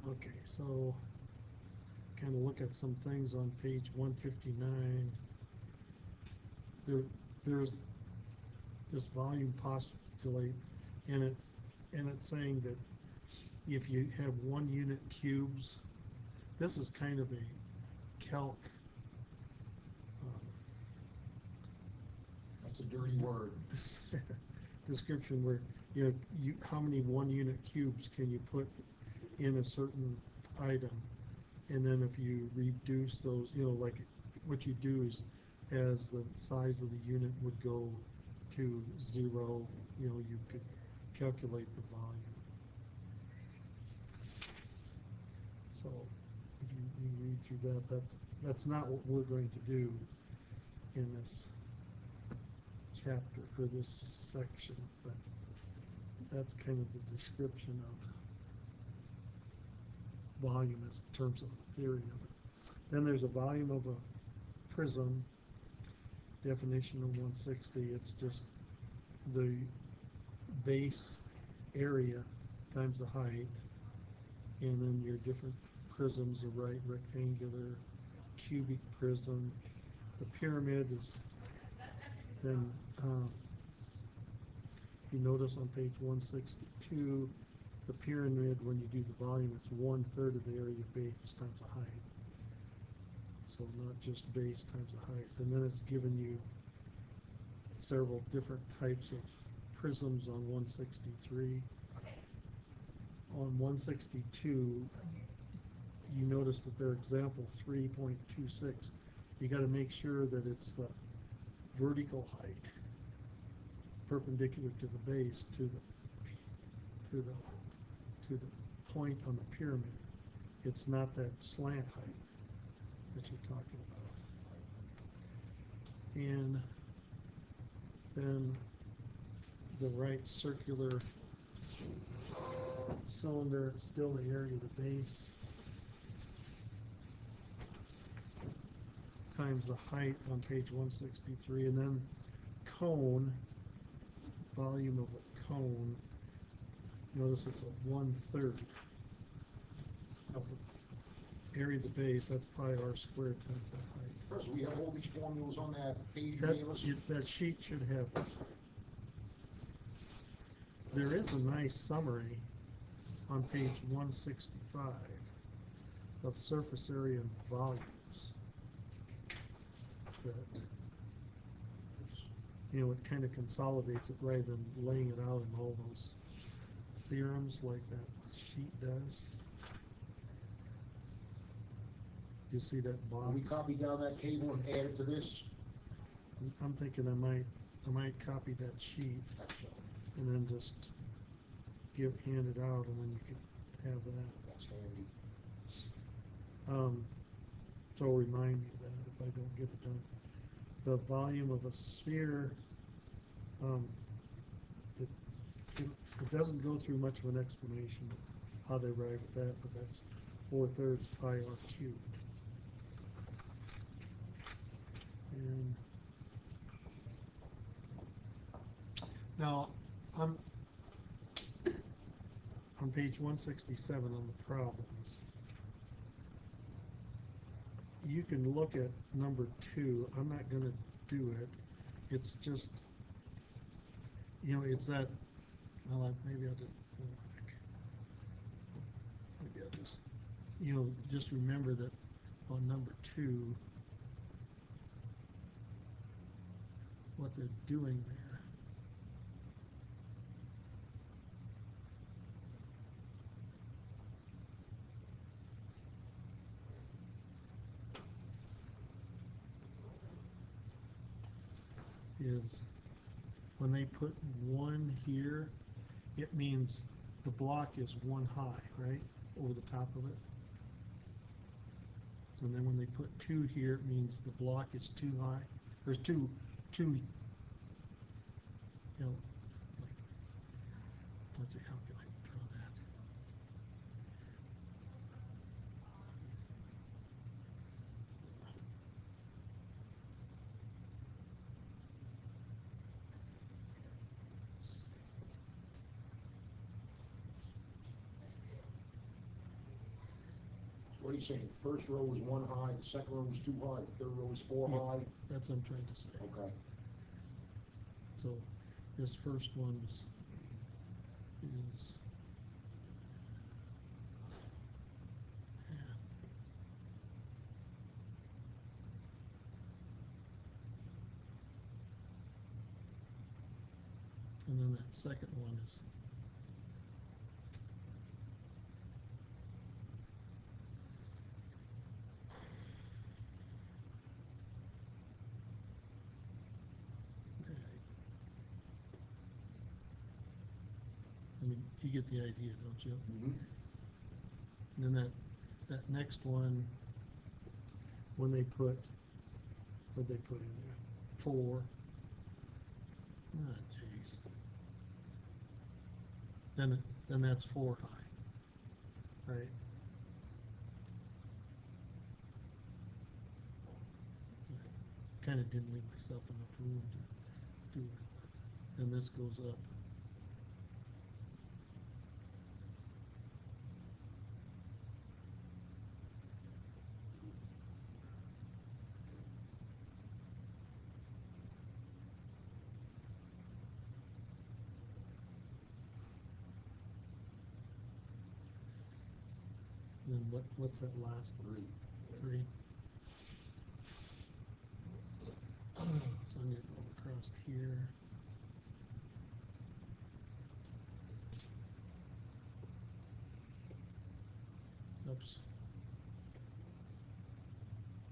Okay, so kind of look at some things on page 159. There's this volume postulate, and it's saying that if you have 1 unit cubes, this is kind of a calc That's a dirty word. description where how many 1 unit cubes can you put in a certain item, and then if you reduce those, like what you do is as the size of the unit would go to 0, you could calculate the volume. So if you read through that, that's not what we're going to do in this chapter or this section, but that's kind of the description of volume in terms of the theory of it. Then there's a volume of a prism, definition of 160. It's just the base area times the height, and then your different prisms are right, rectangular, cubic prism. The pyramid is then, you notice on page 162, the pyramid, when you do the volume, it's 1/3 of the area of base times the height. So not just base times the height. And then it's given you several different types of prisms on 163. On 162, you notice that their example 3.26, you got to make sure that it's the vertical height perpendicular to the base to the point on the pyramid. It's not that slant height that you're talking about. And then the right circular cylinder, it's still the area of the base times the height on page 163. And then cone, volume of a cone, notice it's a 1/3 of the area of the base. That's pi r squared times that height. So we have all these formulas on that page you gave us? That sheet should have. There is a nice summary on page 165 of surface area and volumes that it kind of consolidates it rather than laying it out in all those theorems like that sheet does. You see that box? Can we copy down that table and add it to this? I'm thinking I might copy that sheet and then just hand it out, and then you can have that. That's handy. So remind me of that if I don't get it done. The volume of a sphere, it doesn't go through much of an explanation of how they arrive at that, but that's 4/3 pi r cubed. And now I'm on page 167 on the problems. You can look at number 2. I'm not going to do it. It's just, it's that, well, maybe I'll just go back. Maybe I'll just, just remember that on number 2, what they're doing there. Is when they put 1 here, it means the block is 1 high, right, over the top of it. And then when they put 2 here, it means the block is 2 high. There's two, like, let's see, how can I draw that? What are you saying? The first row was one high, the second row was two high, the third row was four Yeah. high? That's what I'm trying to say. Okay. So this first one is yeah. And then that second one is okay. I mean, you get the idea, don't you? Mm-hmm. And then that next one, when they put, what they put in there? 4. Ah, jeez. Then that's 4 high, right? Kind of didn't leave myself enough room to do it. Then this goes up. Then what's that last 3. 3? So I'm going to go across here. Oops.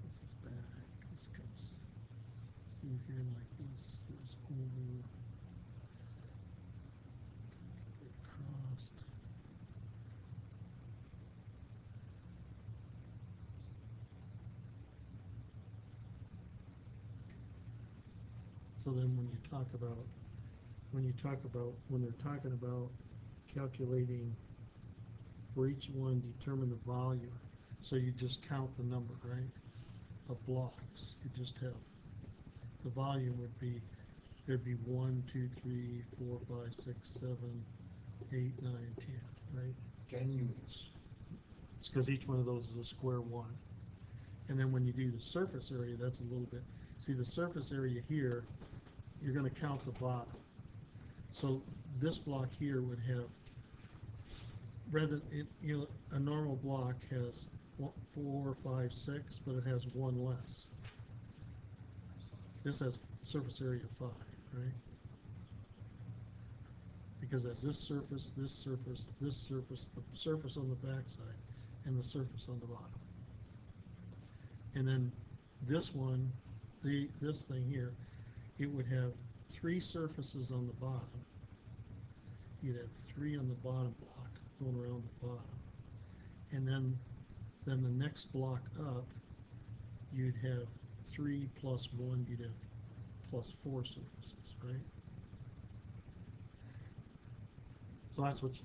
This is back. This comes through here like this. Goes over. Across. So then when they're talking about calculating for each one, determine the volume. So you just count the number, right, of blocks. You just have, the volume would be, there'd be 1, 2, 3, 4, 5, 6, 7, 8, 9, 10, right? 10 units. It's because each one of those is a square 1. And then when you do the surface area, that's a little bit, see the surface area here, you're going to count the bottom. So this block here would have, rather, a normal block has 4, 5, 6, but it has 1 less. This has surface area 5, right? Because that's this surface, this surface, this surface, the surface on the backside, and the surface on the bottom. And then this one, this thing here, it would have 3 surfaces on the bottom. You'd have 3 on the bottom block going around the bottom. And then the next block up, you'd have 3 plus 1, you'd have plus 4 surfaces, right? So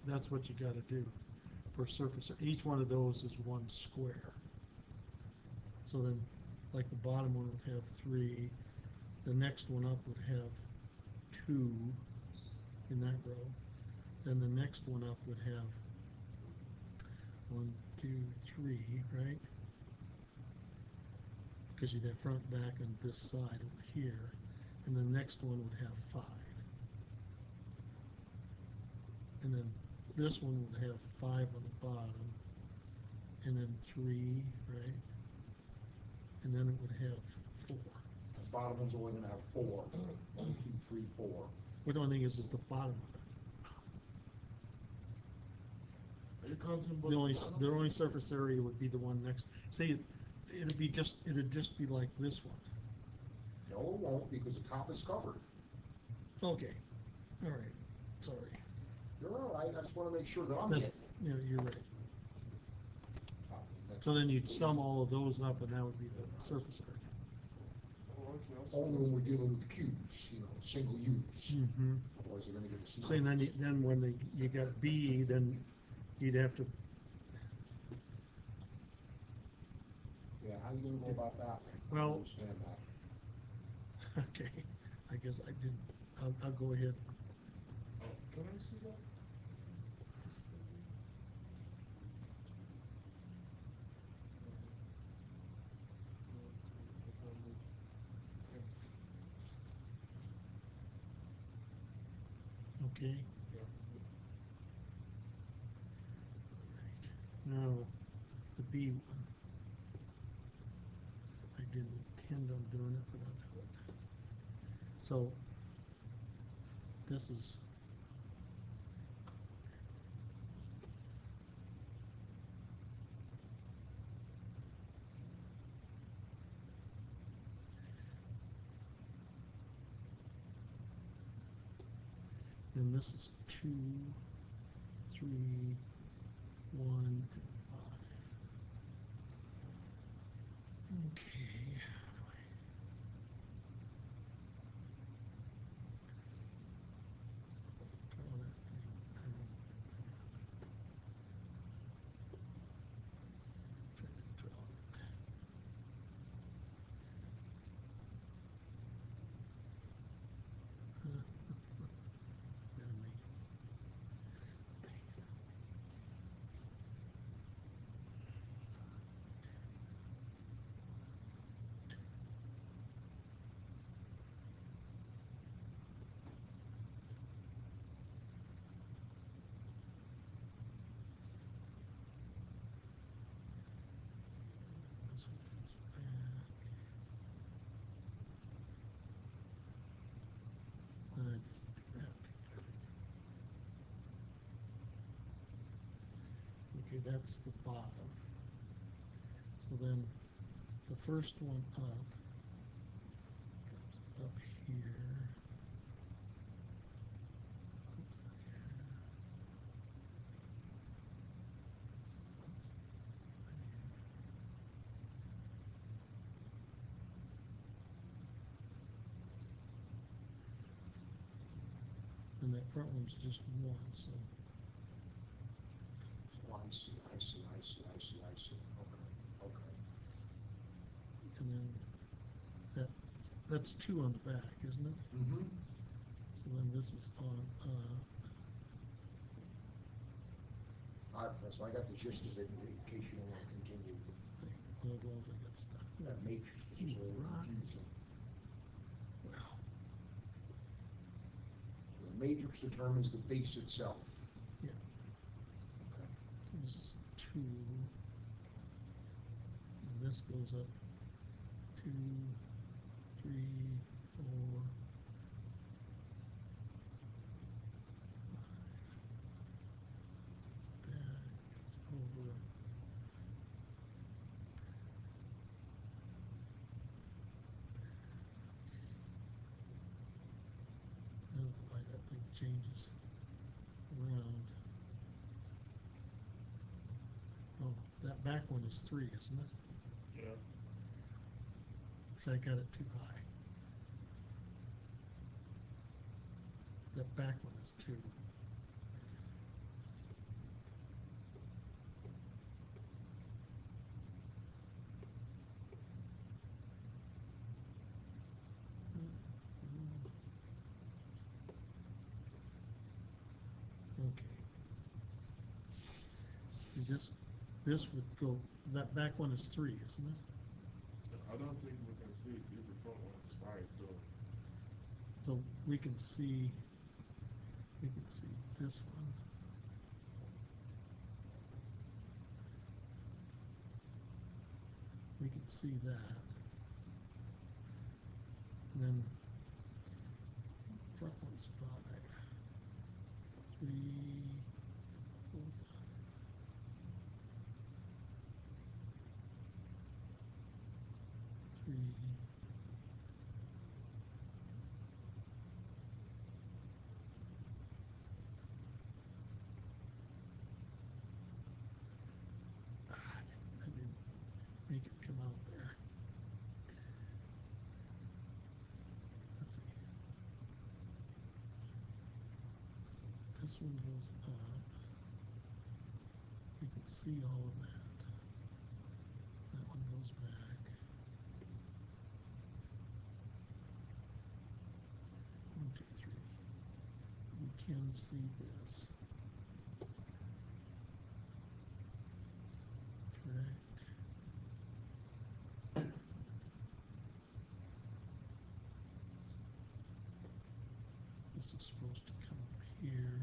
that's what you got to do for surface. Each one of those is 1 square. So then, like the bottom one would have 3, the next one up would have 2 in that row. Then the next one up would have 1, 2, 3, right? Because you'd have front, back, and this side over here. And the next one would have 5. And then this one would have 5 on the bottom, and then 3, right? And then it would have 4. The bottom one's only gonna have 4. 1, 2, 3, 4. What the only thing is the bottom of it. Are you counting both? The only surface area would be the one next. See, it'd just be like this one. No, it won't, because the top is covered. Okay. All right. Sorry. You're all right, I just wanna make sure that I'm That's, getting yeah, you're right. it. So then you'd sum all of those up, and that would be the surface area. Oh, okay, I'll see. Only when we're dealing with cubes, single units. Mm-hmm. Otherwise, they're gonna get the So then when you got B, then you'd have to. Yeah, how you gonna go about that? I Well- don't understand that. Okay. I guess I didn't. I'll go ahead. Can I see that? Okay. Yeah. Now, the B one. I didn't intend on doing it, but I'll do it. So, this is and this is 2, 3, 1, and 5. Okay. Draw that thing out. Try to draw it. Gotta make it. Dang it. This one comes back. I didn't like that. Okay, that's the bottom. So then the first one up comes up here. Comes there. Comes there. And that front one's just 1, so Oh, I see. Okay. and then that's 2 on the back, isn't it? Mm-hmm. So then this is on So I got the gist of it in case you don't want to continue. well, as long as I got stuff. That matrix is just a little confusing. Wow. So the matrix determines the base itself. Yeah. Okay. This is 2. And this goes up 2, 3, 4, 5. Back, over. I don't know why that thing changes around. Oh, that back one is 3, isn't it? Yeah. So I got it too high. That back one is 2. Okay. See, this would go, that back one is 3, isn't it? I don't think we can see if the front one is 5 though. So we can see this one. We can see that. And then front one's 5. 3, 4, 3. I didn't make it come out there. Let's see. So this one goes up. You can see all of that. That one goes back. 1, 2, 3. You can see this. Correct. This is supposed to come up here.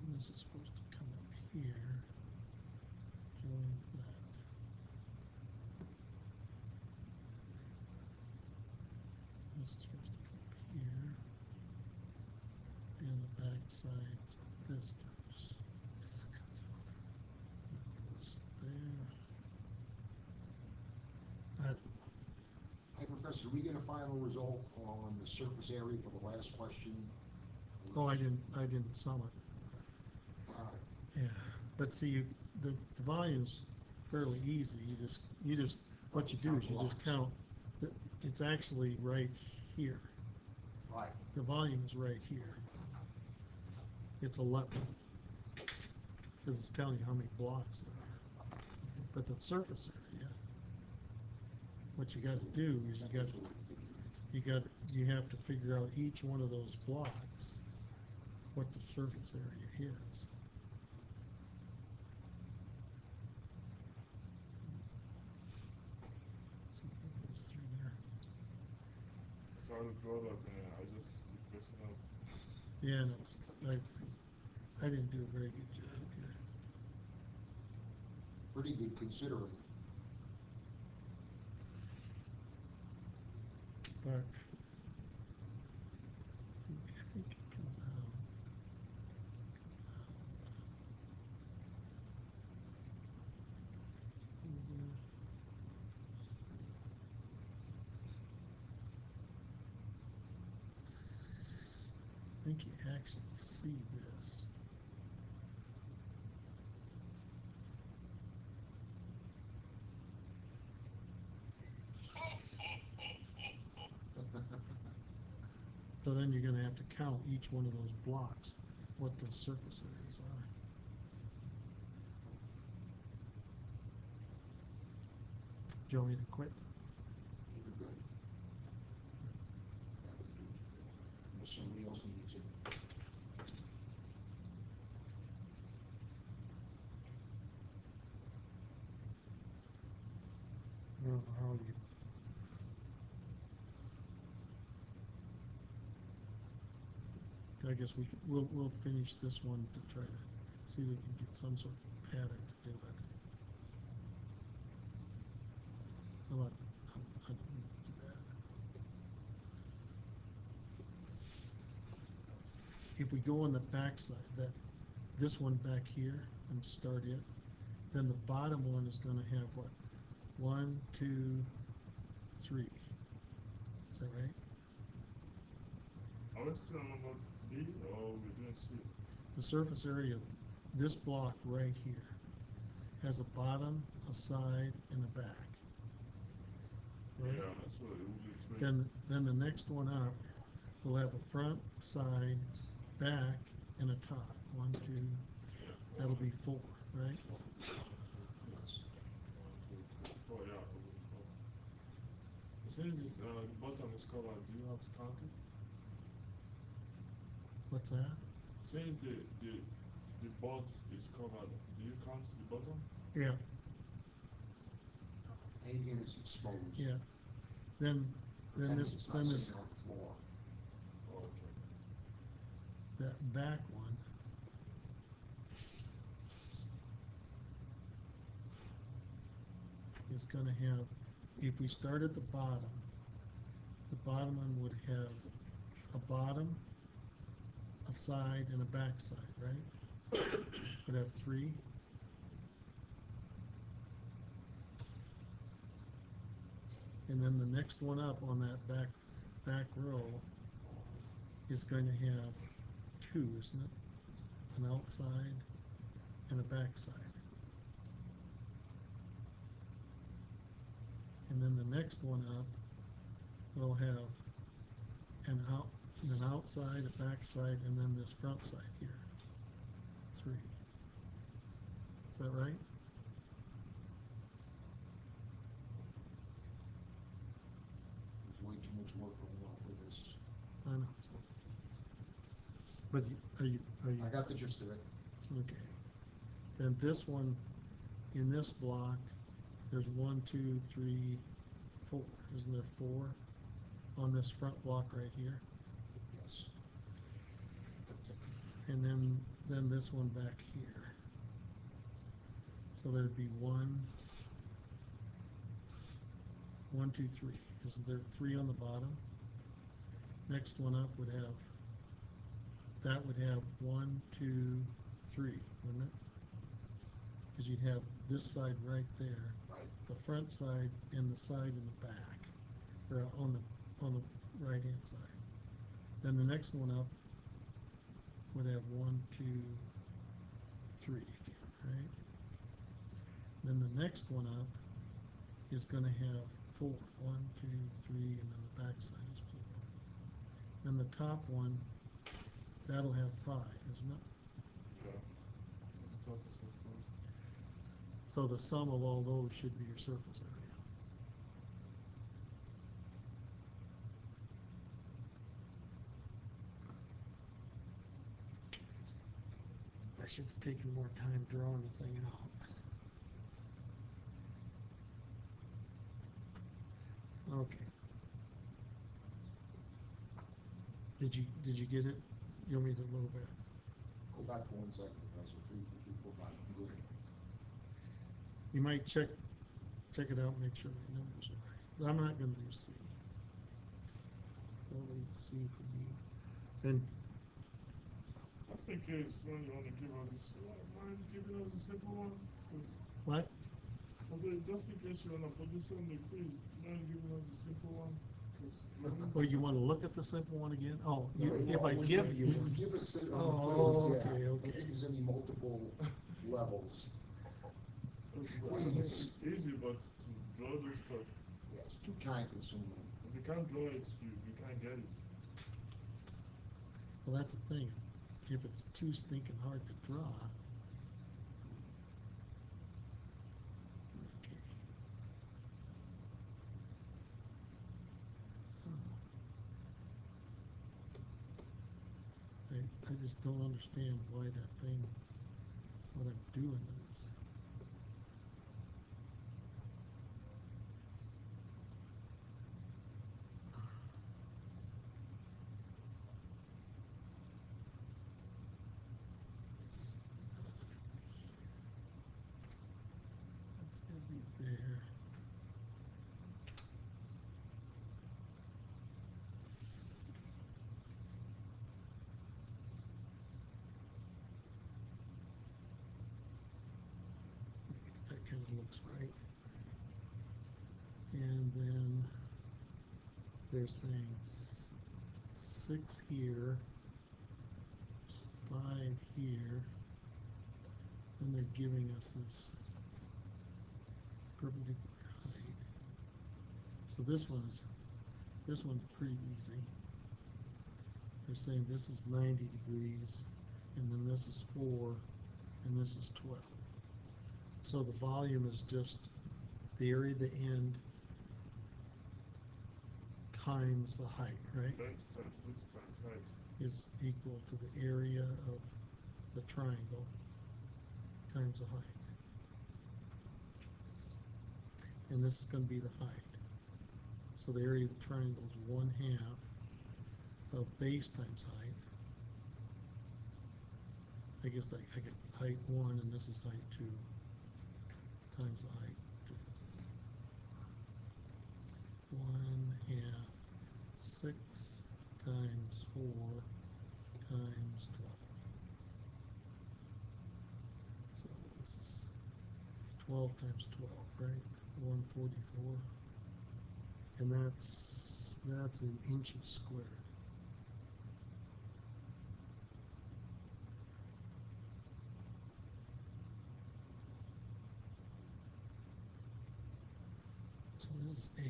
And this is supposed to come up here. Join that. This is supposed to come up here. And the back side, this goes. Goes there. Hi, Professor, did we get a final result on the surface area for the last question? Oh, I didn't sum it. All right. Yeah, but see, the volume's fairly easy. You just what you do is you just count. It's actually right here. Right. The volume is right here. It's 11 because it's telling you how many blocks there are. But the surface area, what you got to do is you have to figure out each one of those blocks, what the surface area is. Something goes through there. Try to draw that, man. I just keep messing up. Yeah, no, I didn't do a very good job here. Pretty good considering. But I think it comes out. I think you actually see this. So then you're going to have to count each one of those blocks, what those surface areas are. Do you want me to quit? You're good. Unless somebody else needs it. I don't know how you. I guess we'll finish this one to try to see if we can get some sort of pattern to do it. How about how do we do that? If we go on the back side, this one back here and start it, then the bottom one is going to have what? 1, 2, 3. Is that right? Are we still on about B or we doing C? The surface area of this block right here has a bottom, a side, and a back. Right? Yeah, that's what it will be. 20. Then the next one up will have a front, side, back, and a top. 1, 2. That'll be 4, right? Yes. 1, 2, 3, 4. Yeah, it will be 4. As soon as this bottom is covered, do you have to count it? What's that? As soon as the box is covered, do you count the bottom? Yeah, Anything that's exposed. yeah. Then this It's not sitting on the floor. Oh, okay. that back one is going to have, if we start at the bottom one would have a bottom, a side, and a back side, right? Would have 3. And then the next one up on that back row is going to have 2, isn't it? An outside and a back side. And then the next one up will have an outside, a back side, and then this front side here. 3. Is that right? There's way too much work going on for this. I know. But are you I got the gist of it. okay? Then this one, in this block, there's 1, 2, 3, 4. Isn't there 4 on this front block right here? Yes. and then this one back here. So there'd be 1, 1, 2, 3. Isn't there 3 on the bottom? Next one up would have, that would have 1, 2, 3, wouldn't it? Because you'd have this side right there, Right. the front side and the side in the back, or on the right hand side. Then the next one up would have 1, 2, 3 again, right? Then the next one up is going to have 4, 1, 2, 3, and then the back side is 4. Then the top one, that'll have 5, isn't it? Yeah. The top is so close. So the sum of all those should be your surface area. I should have taken more time drawing the thing out. Okay. Did you get it? You want me to a little bit? Go back for 1 second, Professor. Please, go back. Good. You might check it out and make sure the numbers are right. But I'm not going to do C. Only C for you. And Just in case when you want to give us this, mind giving us a simple one? what? I said, just in case you want to put this on the quiz, mind giving us a simple one? Or you want to look at the simple one again? Oh, if I When give you one. Give us it Oh, on the quiz, yeah. okay. Don't give us any multiple levels. It's easy, but to draw this stuff, Yeah, it's too time consuming. if you can't draw it, you can't get it. Well, that's the thing. If it's too stinking hard to draw. Okay. I just don't understand why that thing, what I'm doing with it. That's gonna be there. That kind of looks right. And then they're saying 6 here, 5 here. Then they're giving us this perpendicular height. So this one's pretty easy. They're saying this is 90 degrees, and then this is 4, and this is 12. So the volume is just the area of the end times the height, right? Length times width times height. Is equal to the area of the triangle times the height. And this is going to be the height. So the area of the triangle is 1/2 of base times height. I guess I get height 1 and this is height 2 times the height 2. 1/2 6 times 4 times 12. So this is 12 times 12, right? 144. And that's in inches squared. So this is A.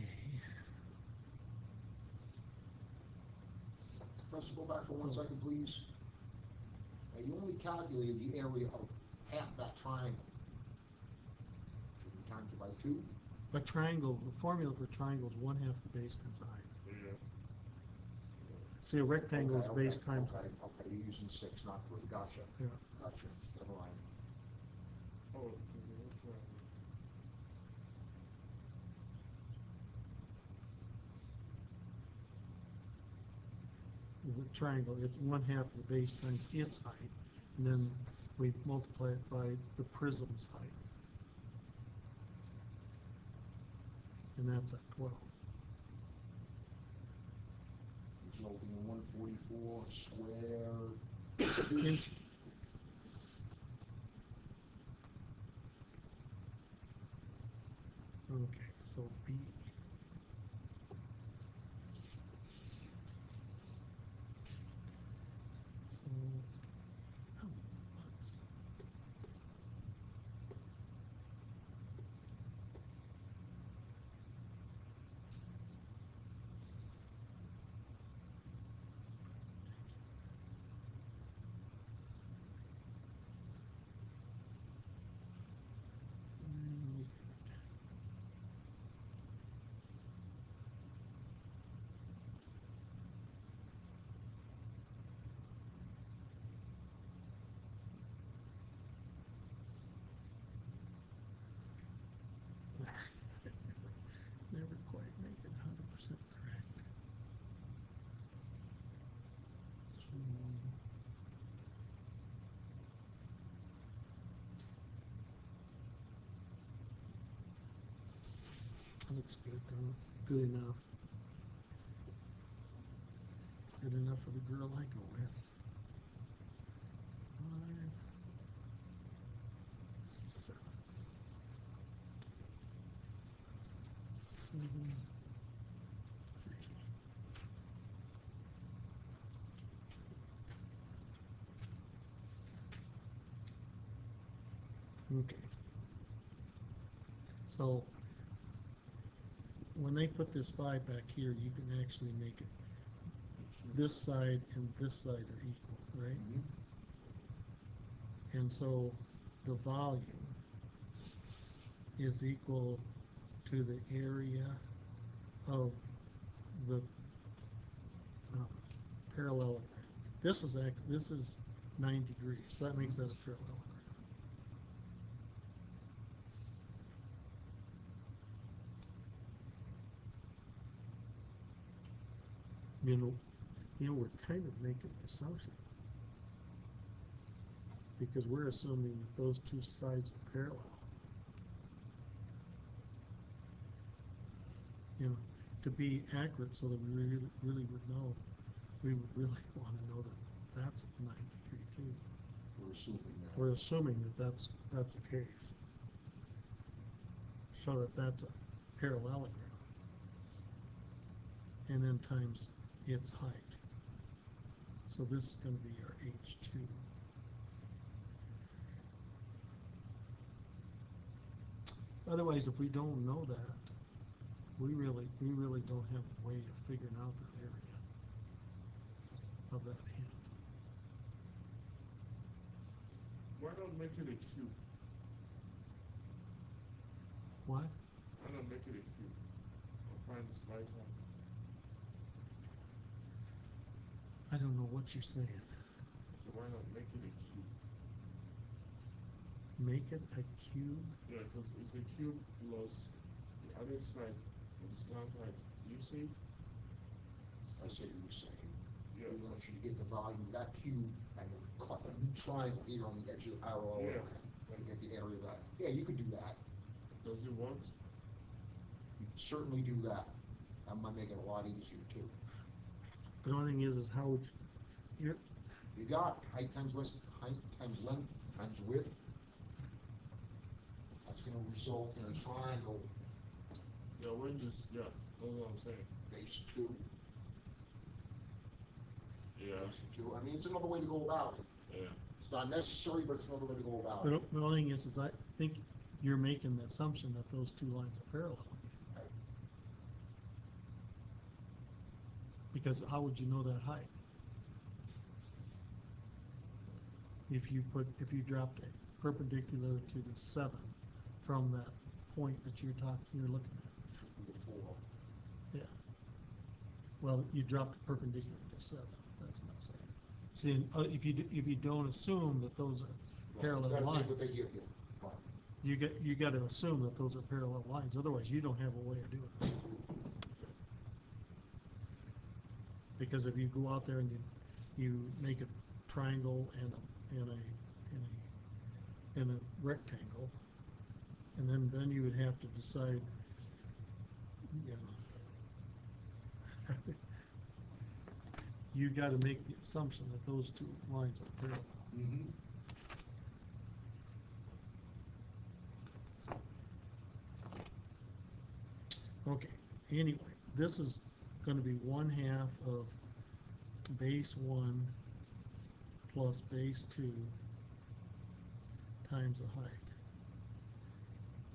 Professor, go back for 1 second, please. Now, you only calculated the area of half that triangle. Should we times it by 2? A triangle, the formula for triangle is 1/2 the base times the height. Yeah. See, a rectangle is Okay, base times okay, height. okay, you're using 6, not 3. Gotcha. Yeah. Gotcha. Never mind. Oh, okay, that's right. the triangle, it's 1/2 of the base times its height, and then we multiply it by the prism's height. And that's at 12. Resulting in 144 squared. Inches. Okay, so B. So, oh, let's. Never quite make it 100% correct. That looks good, though. Good enough. Good enough for the girl I go with. 5, 7, 7, 3. Okay. So when they put this 5 back here, you can actually make it this side and this side are equal, right? And so the volume is equal to the area of the parallelogram. This is 9 degrees, so that makes that a parallelogram. We're kind of making an assumption because we're assuming that those two sides are parallel. To be accurate, so that we really would know, we would really want to know that that's a 9 degree cube. We're assuming that. We're assuming that that's the case, so that that's a parallelogram, and then times its height. So this is going to be our H2. Otherwise, if we don't know that, we really don't have a way of figuring out the area of that hand. Why not make it a cube? What? Why not make it a cube? Or find the slight height. I don't know what you're saying. So why not make it a cube? Make it a cube? Yeah, because it's a cube plus the other side of the slant height. Do you see? I see what you're saying. Yeah. We want you to get the volume of that cube and cut a new triangle here on the edge of the parallelogram. Yeah. And get the area of that. Yeah, you could do that. Does it work? You could certainly do that. That might make it a lot easier too. The only thing is how would you? You got height times length times width. That's going to result in a triangle. Yeah, we're just, yeah, that's what I'm saying. Base 2. Yeah. Base 2. I mean, it's another way to go about it. Yeah. It's not necessary, but it's another way to go about it. The only thing is I think you're making the assumption that those two lines are parallel. Right. Because how would you know that height? If you dropped it perpendicular to the 7 from that point that you're looking at. Should be a 4. Yeah. Well, you dropped it perpendicular to 7. That's not saying. See, if you don't assume that those are parallel Right. lines, What they give you. Right. you got to assume that those are parallel lines. Otherwise, you don't have a way of doing it. because if you go out there and you make a triangle and a rectangle, and then you would have to decide, you know, you got to make the assumption that those two lines are parallel. Mm-hmm. Okay, anyway, this is going to be 1/2 of base 1 plus base 2 times the height.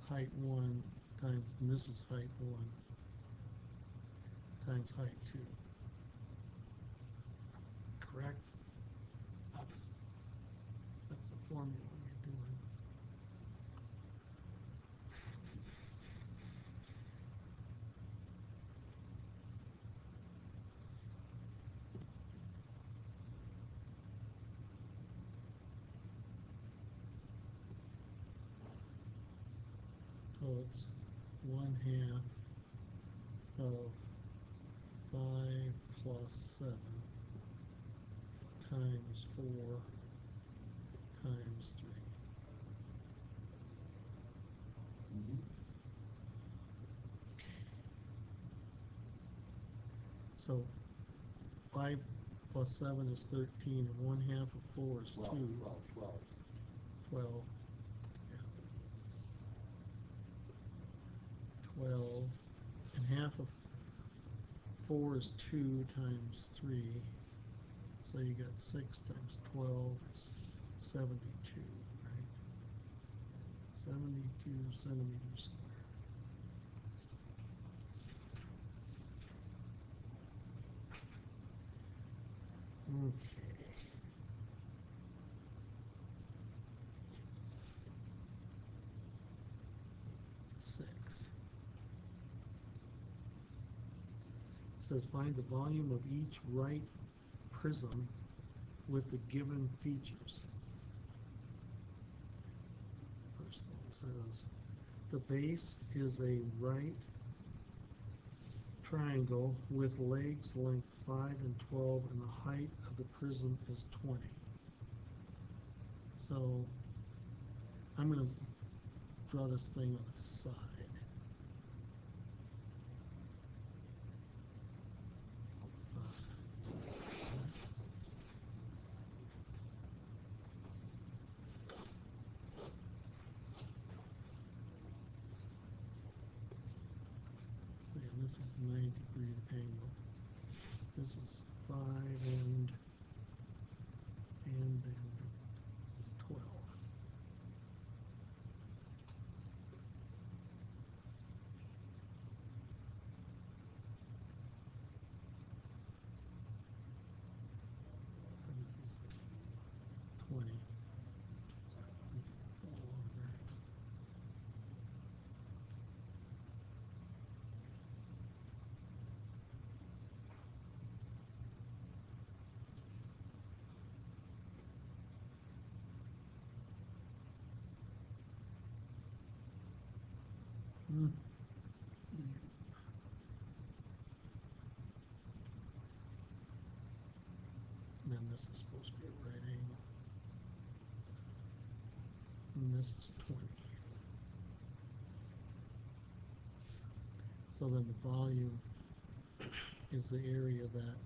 Height 1 times, and this is height 1 times height 2. Correct? That's the formula we're doing. So it's 1/2 of 5 plus 7 times 4 times 3. Mm-hmm. So 5 plus 7 is 13, and 1/2 of 4 is 2. 12. Yeah. 12. And half of 4 is 2 times 3. So you got 6 times 12 is 72, right? 72 centimeters square. Okay. Six. It says find the volume of each right prism with the given features. First one says the base is a right triangle with legs length 5 and 12, and the height of the prism is 20. So I'm going to draw this thing on the side. And this is 90-degree angle. This is 5 and then 12. And this is 20. And then this is supposed to be a right angle. And this is 20. So then the volume is the area of that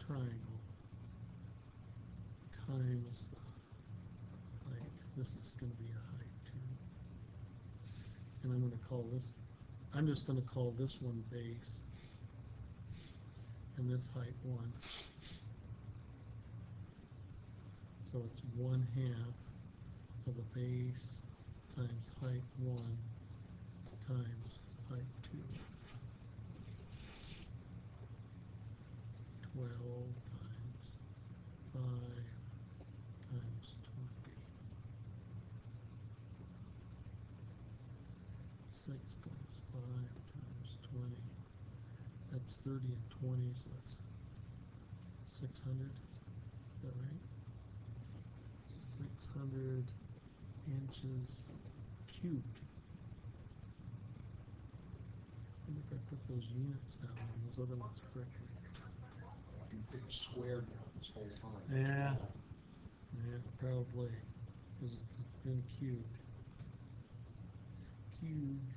triangle times the height. This is going to be a height too. And I'm going to call this, I'm just going to call this one base and this height 1. So it's 1/2 of the base times height 1 times height 2. 12 times 5 times 20. 6 times 5 times 20. That's 30 and 20, so that's 600. Is that right? 600 inches cubed. I wonder if I put those units down and those other ones correctly. it was squared now this whole time. Yeah. Yeah, probably, because it's been cubed. Cubed.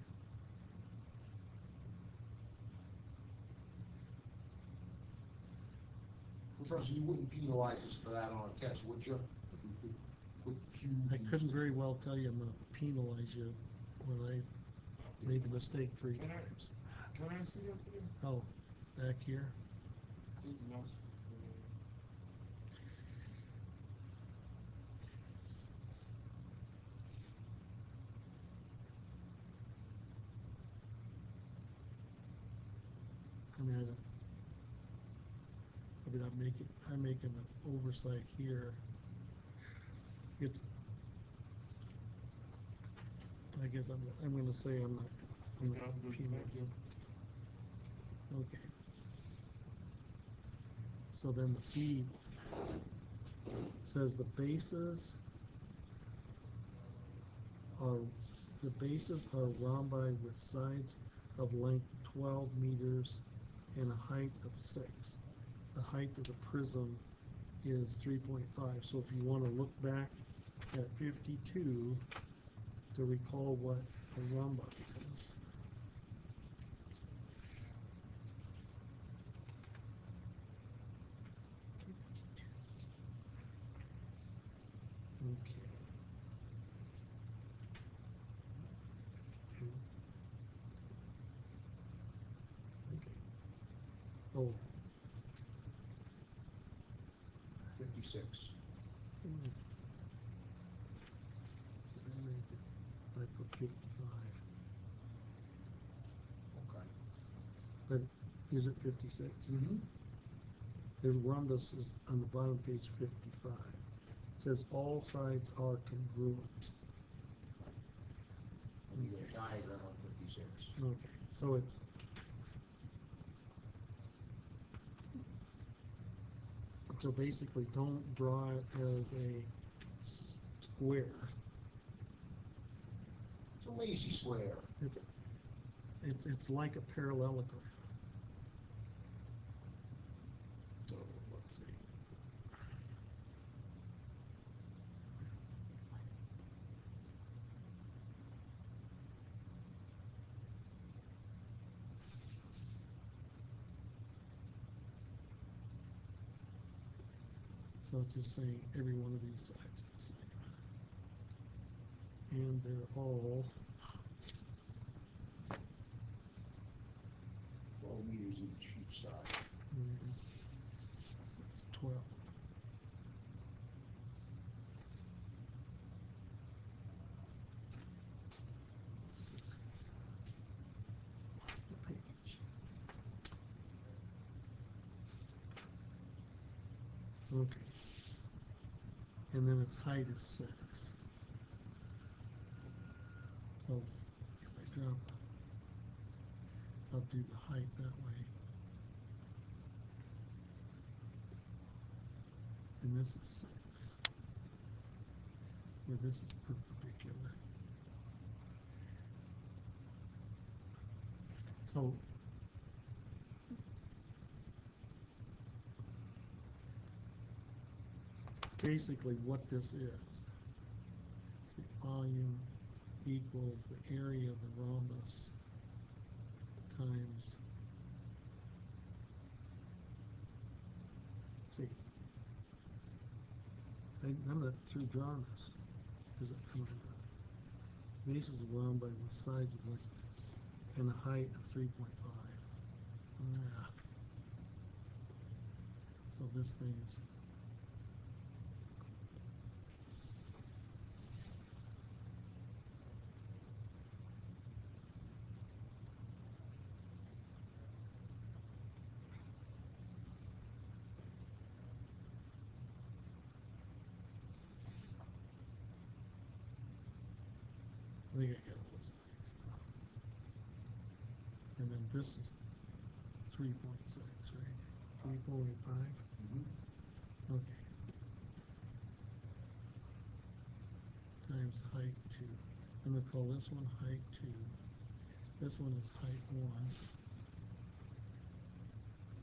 Professor, you wouldn't penalize us for that on a test, would you? If we put cubed I couldn't instead- very well tell you I'm gonna penalize you when I made the mistake 3 Can I- times. Can I see that today? Oh, back here? Please, last. I mean, I'm making an oversight here. It's, I guess I'm gonna say I'm not Yeah, gonna I'm good, penalize. thank you. Okay. So then the fee says the bases are rhombi with sides of length 12 meters and a height of 6. The height of the prism is 3.5. So if you want to look back at 52 to recall what a rhombi is. Okay. Okay. Oh, 56. I put 55. Okay. But is it 56? Mm-hmm. The rhombus is on the bottom of page 55. It says all sides are congruent. And you get a diagram on 56. Okay, so it's so basically don't draw it as a square. It's a lazy square. It's like a parallelogram. So let's see. So it's just saying every one of these sides is the same. And they're all 12 meters each side. so it's 12. The page. Okay. And then its height is 6. So if I drop, I'll do the height that way. And this is 6. Where this is perpendicular. So basically what this is, it's the volume equals the area of the rhombus times, let's see, I'm not through drawing this, because the base is the rhombi with sides of like, and a height of 3.5. Yeah. So this thing is I think I got all those sides now. And then this is 3.6, right? 3.5? Mm-hmm. Okay. Times height 2. I'm going to call this one height 2. This one is height 1.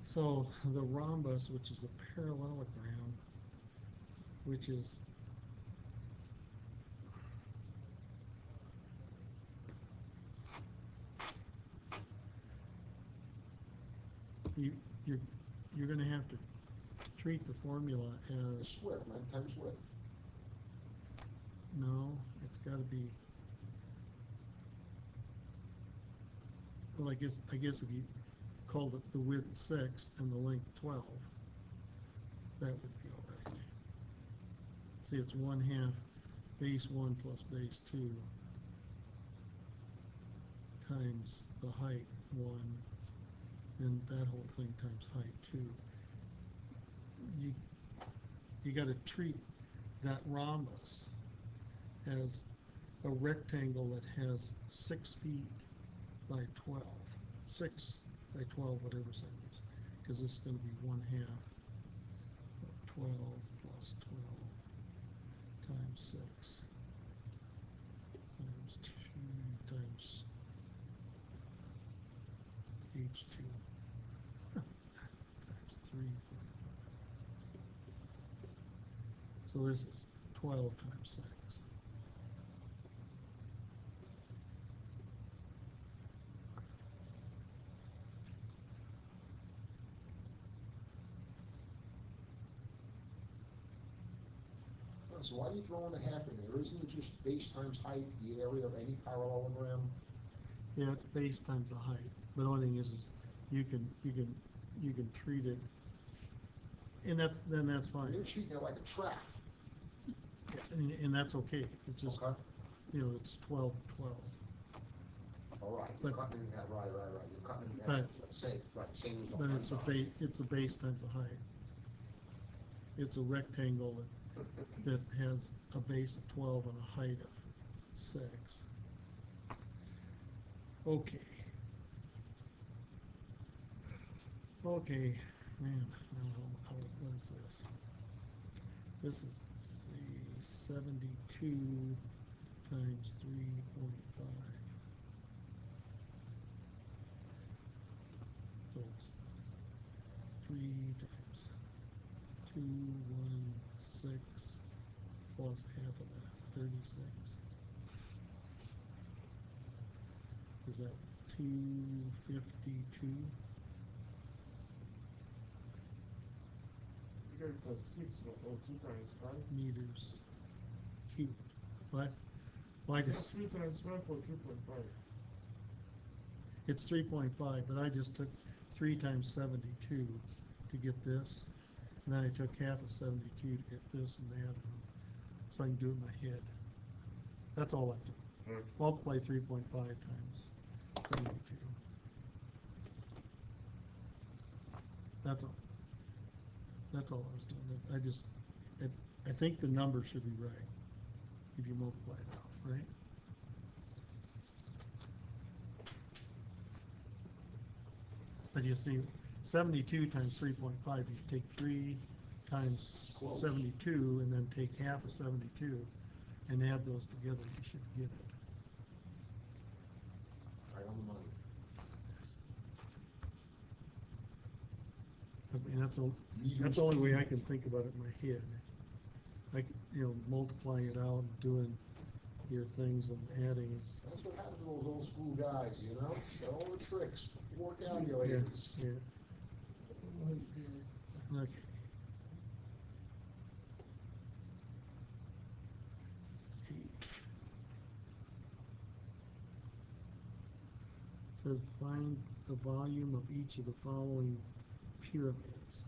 So the rhombus, which is a parallelogram, which is you, you're you're going to have to treat the formula as It's width, length times width. no, it's got to be. Well, I guess if you called it the width 6 and the length 12, that would be all right. See, it's 1/2 base 1 plus base 2 times the height 1, and that whole thing times height 2. You got to treat that rhombus as a rectangle that has 6 feet by 12, 6 by 12, whatever centimeters, because this is going to be 1/2 of 12 plus 12 times 6 times 2 times H2 times 3. So this is 12 times 6. So why are you throwing a half in there? Isn't it just base times height, the area of any parallelogram? Yeah, it's base times the height. But the only thing is you can treat it, and that's fine. You're treating it like a trap. And that's okay. It's just, Okay. It's 12, 12. All right, you're But- cutting it in half, right. You're cutting it in But- half, same as on But my it's side. it's a base times the height. It's a rectangle that has a base of 12 and a height of 6. Okay. Okay, man, what is this? This is 72 times 3.5. So it's 3 times 216 plus half of that, 36. Is that 252? You got it times 6 or 2 times 5. Meters cubed. What? Well, I That's just, 3 times 5 or 3.5. it's 3.5, but I just took 3 times 72 to get this. And then I took half of 72 to get this and added them. So I can do it in my head. That's all I do. Okay. Multiply 3.5 times 72. That's all. That's all I was doing. I think the number should be right if you multiply it out, right? But you see, 72 times 3.5, you take 3 times Close. 72 and then take half of 72 and add those together, you should get it. Right on the money. I mean, that's the only way I can think about it in my head. Like, multiplying it out and doing your things and adding. That's what happens to those old school guys, you know? Got all the tricks before calculators. Yeah. Okay. It says find the volume of each of the following pyramids.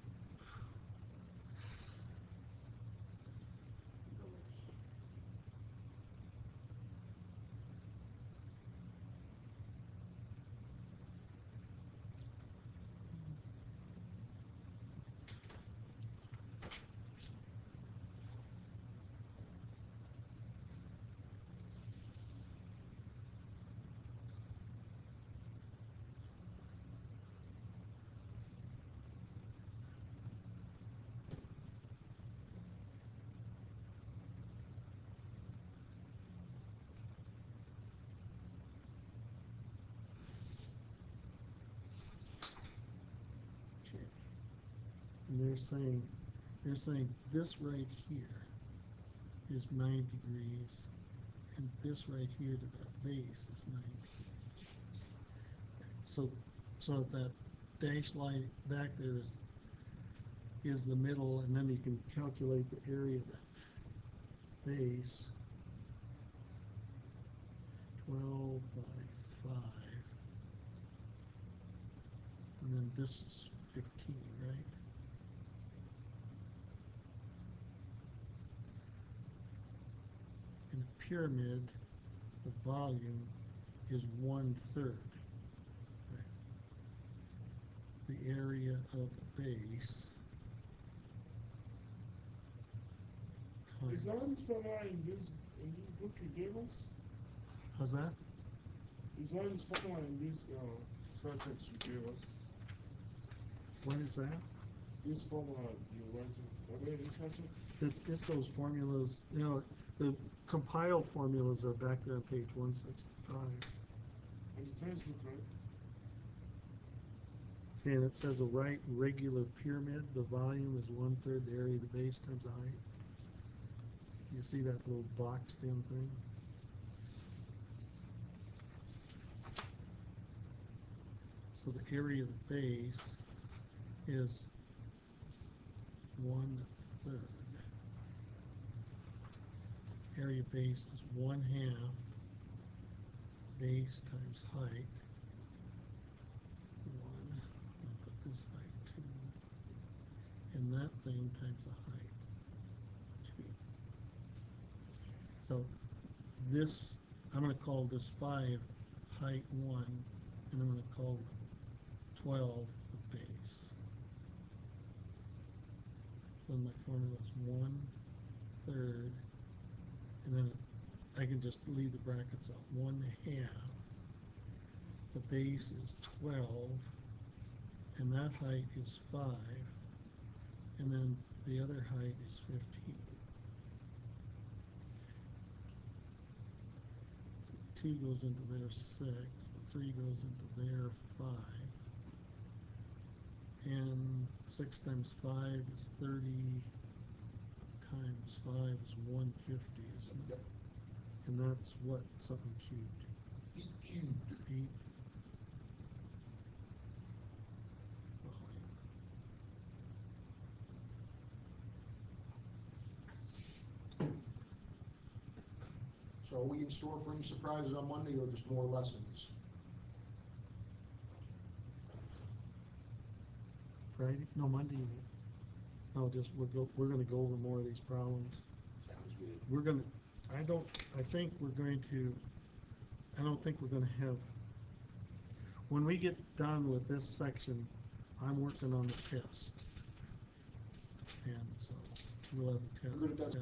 and they're saying this right here is 9 degrees, and this right here to that base is 9 degrees. So that dashed line back there is the middle, and then you can calculate the area of that base. 12 by 5, and then this is 15, right? In a pyramid, the volume is 1/3. Right? The area of the base Is times. all this formula in this book you gave us? How's that? Is all this formula in this sentence you gave us? What is that? This formula you're writing, what are they sentence? It's those formulas, the compiled formulas are back there on page 165. And the textbook, right? Okay, and it says a right regular pyramid, the volume is 1/3 the area of the base times the height. You see that little boxed in thing? So the area of the base is 1/3. Area base is 1/2 base times height. 1. I'll put this height 2. And that thing times the height 2. So this, I'm going to call this 5 height 1, and I'm going to call 12 the base. So my formula is 1/3, and then I can just leave the brackets out. 1/2. The base is 12, and that height is 5, and then the other height is 15. So 2 goes into there 6, the 3 goes into there 5, and 6 times 5 is 30, times 5 is 150, isn't it? Yep. And that's what, something cubed? Feet cubed. Feet. So are we in store for any surprises on Monday or just more lessons? Friday? No, Monday. You mean? No, just we're going to go over more of these problems. Sounds good. We're going to. I don't think we're going to have. When we get done with this section, I'm working on the test, and so we'll have the test. We're good at that.